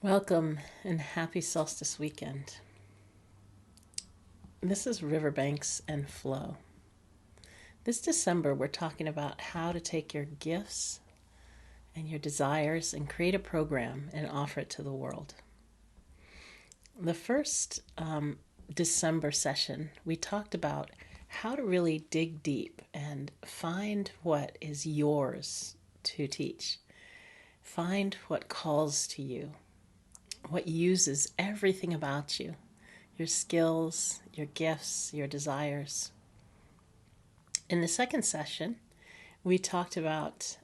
Welcome and happy solstice weekend. This is Riverbanks and Flow. This December, we're talking about how to take your gifts and your desires and create a program and offer it to the world. The first December session, we talked about how to really dig deep and find what is yours to teach. Find what calls to you, what uses everything about you, your skills, your gifts, your desires. In the second session, we talked about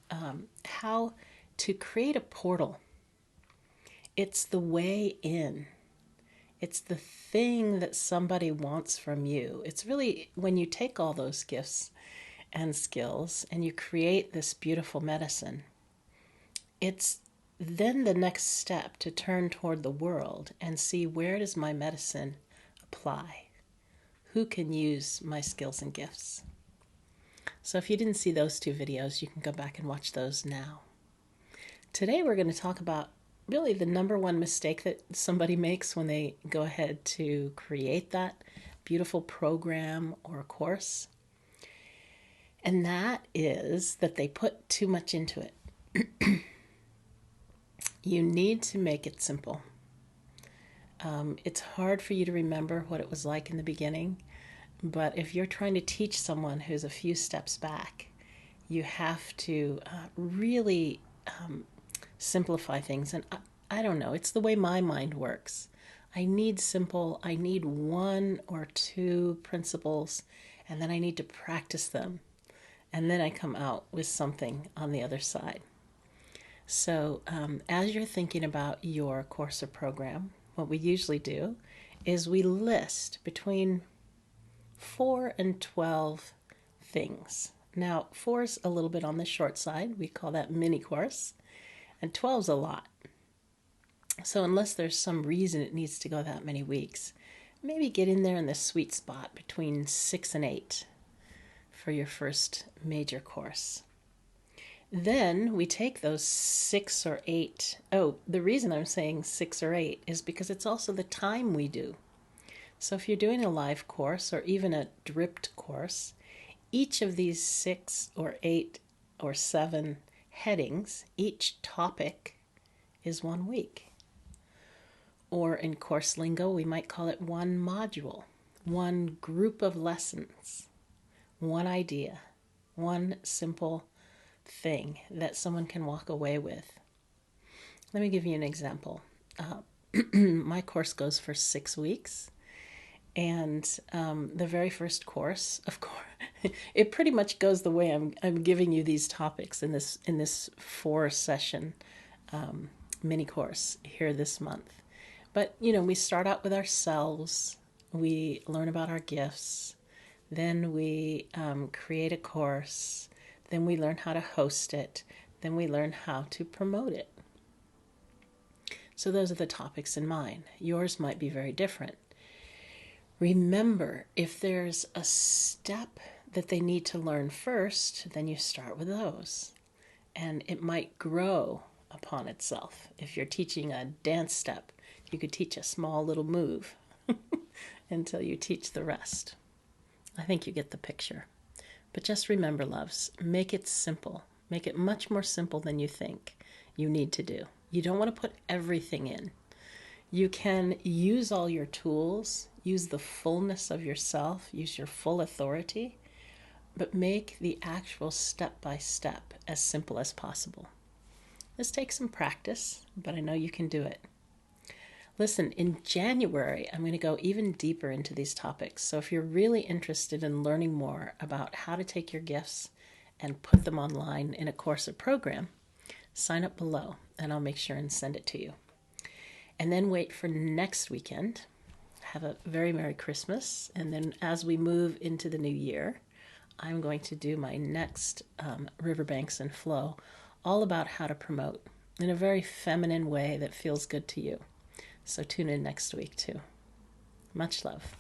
how to create a portal. It's the way in. It's the thing that somebody wants from you. It's really when you take all those gifts and skills and you create this beautiful medicine, it's then the next step to turn toward the world and see, where does my medicine apply? Who can use my skills and gifts? So if you didn't see those two videos, you can go back and watch those now. Today we're going to talk about really the number one mistake that somebody makes when they go ahead to create that beautiful program or course. And that is that they put too much into it. You need to make it simple. It's hard for you to remember what it was like in the beginning, but if you're trying to teach someone who's a few steps back, you have to really simplify things. And I don't know, it's the way my mind works. I need simple, I need one or two principles, and then I need to practice them. And then I come out with something on the other side. So as you're thinking about your course or program, what we usually do is we list between 4 and 12 things. Now, 4 is a little bit on the short side. We call that mini course. And 12 is a lot. So unless there's some reason it needs to go that many weeks, maybe get in there in the sweet spot between 6 and 8 for your first major course. Then we take those 6 or 8. Oh, the reason I'm saying 6 or 8 is because it's also the time we do. So if you're doing a live course or even a dripped course, each of these 6 or 8 or 7 headings, each topic is 1 week. Or in course lingo, we might call it one module, one group of lessons, one idea, one simple thing that someone can walk away with. Let me give you an example. My course goes for 6 weeks, and the very first course, of course, it pretty much goes the way I'm giving you these topics in this 4-session mini course here this month. But we start out with ourselves. We learn about our gifts. Then we create a course. Then we learn how to host it. Then we learn how to promote it. So those are the topics in mine. Yours might be very different. Remember, if there's a step that they need to learn first, then you start with those. And it might grow upon itself. If you're teaching a dance step, you could teach a small little move until you teach the rest. I think you get the picture. But just remember, loves, make it simple. Make it much more simple than you think you need to do. You don't want to put everything in. You can use all your tools, use the fullness of yourself, use your full authority, but make the actual step-by-step as simple as possible. This takes some practice, but I know you can do it. Listen, in January, I'm going to go even deeper into these topics. So if you're really interested in learning more about how to take your gifts and put them online in a course or program, sign up below and I'll make sure and send it to you. And then wait for next weekend. Have a very Merry Christmas. And then as we move into the new year, I'm going to do my next Riverbanks and Flow, all about how to promote in a very feminine way that feels good to you. So tune in next week too. Much love.